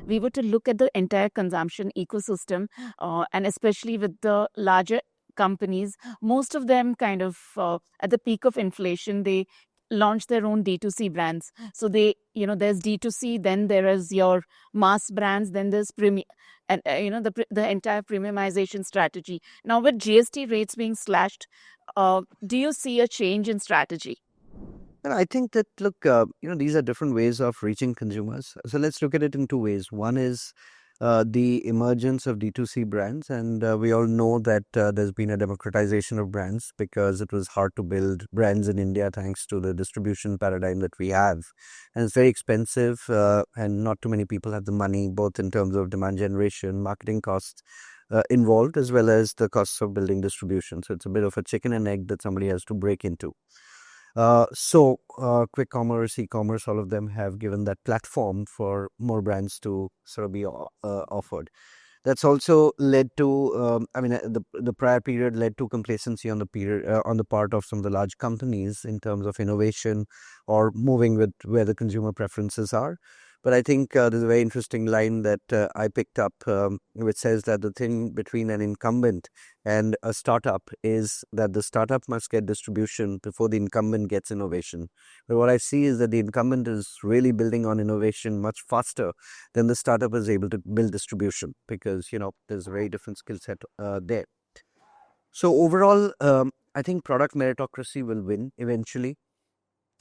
we were to look at the entire consumption ecosystem, and especially with the larger companies, most of them kind of at the peak of inflation, they launch their own D2C brands. So there's D2C, then there is your mass brands, then there's premium, and the entire premiumization strategy. Now with GST rates being slashed, do you see a change in strategy? And I think that, look, these are different ways of reaching consumers. So let's look at it in two ways. One is the emergence of D2C brands. And we all know that there's been a democratization of brands because it was hard to build brands in India thanks to the distribution paradigm that we have. And it's very expensive, and not too many people have the money, both in terms of demand generation, marketing costs involved, as well as the costs of building distribution. So it's a bit of a chicken and egg that somebody has to break into. Quick commerce, e-commerce, all of them have given that platform for more brands to sort of be offered. That's also led to, the prior period led to complacency on the part of some of the large companies in terms of innovation or moving with where the consumer preferences are. But I think there's a very interesting line that I picked up, which says that the thing between an incumbent and a startup is that the startup must get distribution before the incumbent gets innovation. But what I see is that the incumbent is really building on innovation much faster than the startup is able to build distribution, because there's a very different skill set there. So overall, I think product meritocracy will win eventually.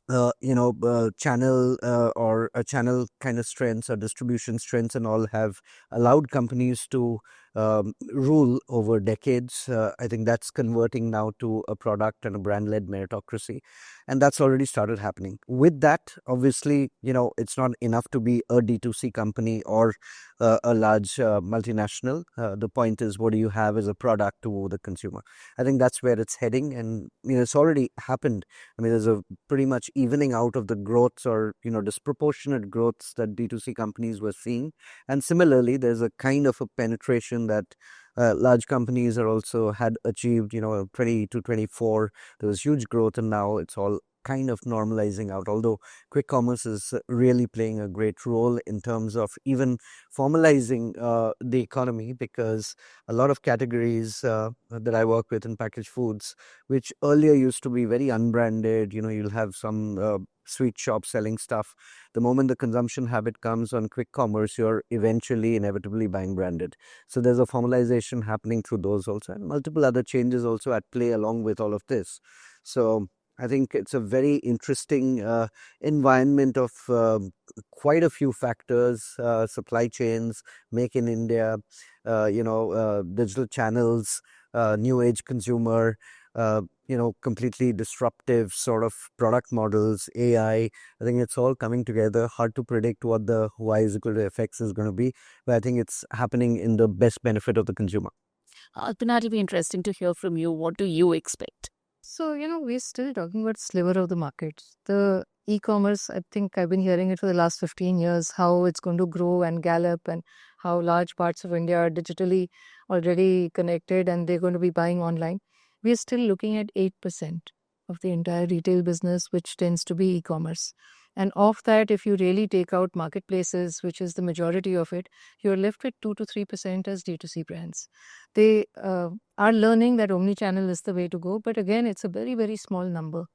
Channel or a channel kind of strengths or distribution strengths and all have allowed companies to rule over decades. I think that's converting now to a product and a brand-led meritocracy, and that's already started happening. With that, obviously, it's not enough to be a D2C company or a large multinational. The point is, what do you have as a product to the consumer? I think that's where it's heading, and it's already happened. I mean, there's a pretty much evening out of the growths or disproportionate growths that D2C companies were seeing, and similarly, there's a kind of a penetration that large companies are also had achieved. 20 to 24, there was huge growth, and now it's all kind of normalizing out, although quick commerce is really playing a great role in terms of even formalizing the economy, because a lot of categories that I work with in packaged foods, which earlier used to be very unbranded, you'll have some sweet shop selling stuff. The moment the consumption habit comes on quick commerce, you're eventually inevitably buying branded. So there's a formalization happening through those also, and multiple other changes also at play along with all of this. So I think it's a very interesting environment of quite a few factors: supply chains, make in India, digital channels, new age consumer, completely disruptive sort of product models, AI. I think it's all coming together. Hard to predict what the Y is equal to FX is going to be, but I think it's happening in the best benefit of the consumer. Alpina, it'll be interesting to hear from you. What do you expect? So, we're still talking about sliver of the market. The e-commerce, I think I've been hearing it for the last 15 years, how it's going to grow and gallop, and how large parts of India are digitally already connected and they're going to be buying online. We're still looking at 8% of the entire retail business, which tends to be e-commerce. And of that, if you really take out marketplaces, which is the majority of it, you're left with 2 to 3% as D2C brands. They are learning that omnichannel is the way to go, but again, it's a very, very small number.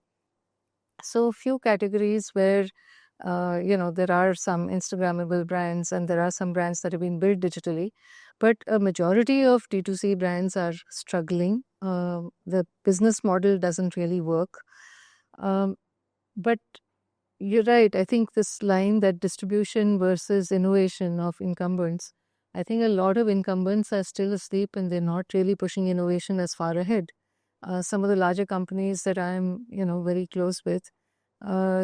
So few categories where there are some Instagrammable brands and there are some brands that have been built digitally, but a majority of D2C brands are struggling. The business model doesn't really work. But you're right. I think this line that distribution versus innovation of incumbents, I think a lot of incumbents are still asleep and they're not really pushing innovation as far ahead. Some of the larger companies that I'm, very close with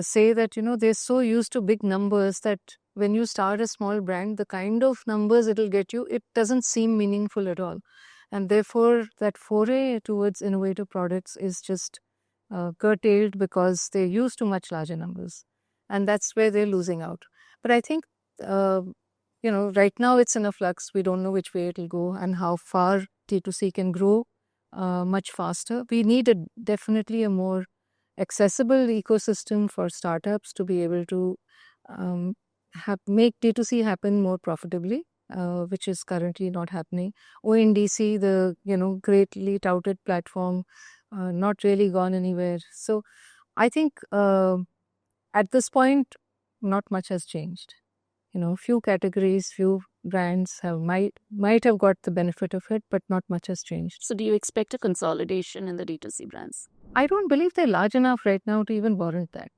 say that, they're so used to big numbers that when you start a small brand, the kind of numbers it'll get you, it doesn't seem meaningful at all. And therefore, that foray towards innovative products is just curtailed because they're used to much larger numbers. And that's where they're losing out. But I think, right now it's in a flux. We don't know which way it'll go and how far D2C can grow much faster. We need definitely a more accessible ecosystem for startups to be able to make D2C happen more profitably, which is currently not happening. ONDC, the greatly touted platform, not really gone anywhere. So I think at this point, not much has changed. Few categories, few brands might have got the benefit of it, but not much has changed. So do you expect a consolidation in the D2C brands? I don't believe they're large enough right now to even warrant that.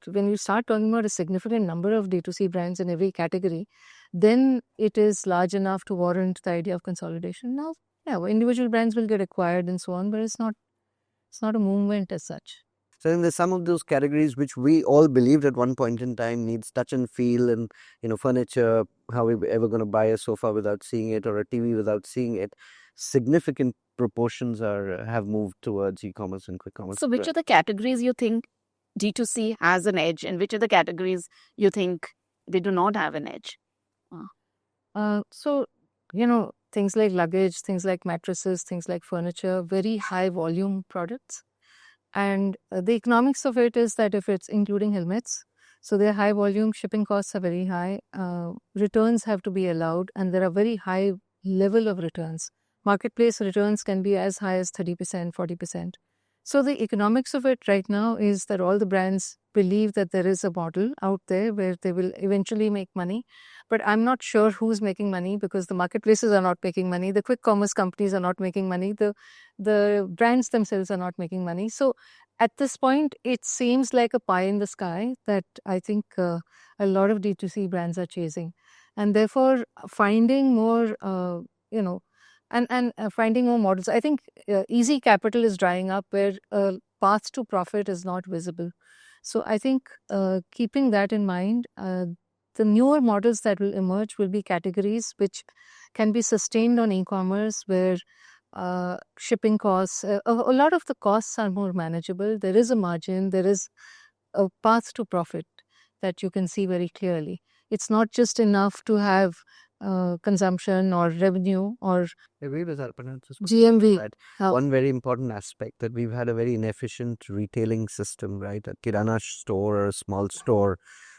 When you start talking about a significant number of D2C brands in every category, then it is large enough to warrant the idea of consolidation. Now, yeah, individual brands will get acquired and so on, but it's not a movement as such. So I think there's some of those categories which we all believed at one point in time needs touch and feel, and furniture. How are we ever going to buy a sofa without seeing it, or a TV without seeing it? Significant proportions have moved towards e-commerce and quick commerce. So which are the categories you think D2C has an edge, and which are the categories you think they do not have an edge? So things like luggage, things like mattresses, things like furniture, very high volume products. And the economics of it is that if it's including helmets, so they're high volume, shipping costs are very high, returns have to be allowed, and there are very high level of returns. Marketplace returns can be as high as 30%, 40%. So the economics of it right now is that all the brands believe that there is a model out there where they will eventually make money. But I'm not sure who's making money, because the marketplaces are not making money. The quick commerce companies are not making money. The brands themselves are not making money. So at this point, it seems like a pie in the sky that I think a lot of D2C brands are chasing. And therefore, finding more, finding more models. I think easy capital is drying up, where a path to profit is not visible. So I think keeping that in mind, the newer models that will emerge will be categories which can be sustained on e-commerce, where shipping costs, a lot of the costs are more manageable. There is a margin, there is a path to profit that you can see very clearly. It's not just enough to have consumption or revenue or GMV. Right. One very important aspect that we've had a very inefficient retailing system, right? A kirana store or a small store,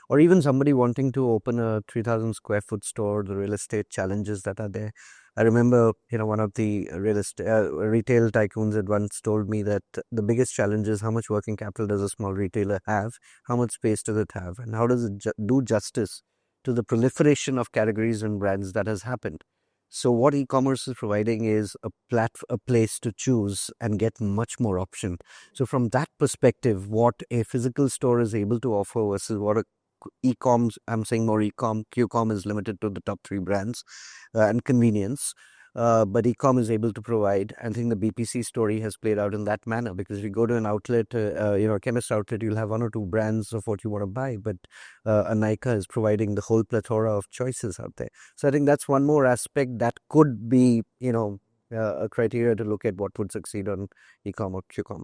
or even somebody wanting to open a 3,000 square foot store, the real estate challenges that are there. I remember, one of the retail tycoons had once told me that the biggest challenge is how much working capital does a small retailer have, how much space does it have, and how does it do justice to the proliferation of categories and brands that has happened. So what e-commerce is providing is a place to choose and get much more option. So from that perspective, what a physical store is able to offer versus what a e-coms, I'm saying more e-com, Q-com is limited to the top 3 brands and convenience. But e-com is able to provide. I think the BPC story has played out in that manner, because if you go to an outlet, a chemist outlet, you'll have 1 or 2 brands of what you want to buy, but a Nykaa is providing the whole plethora of choices out there. So I think that's one more aspect that could be, a criteria to look at what would succeed on e-com or Q-com.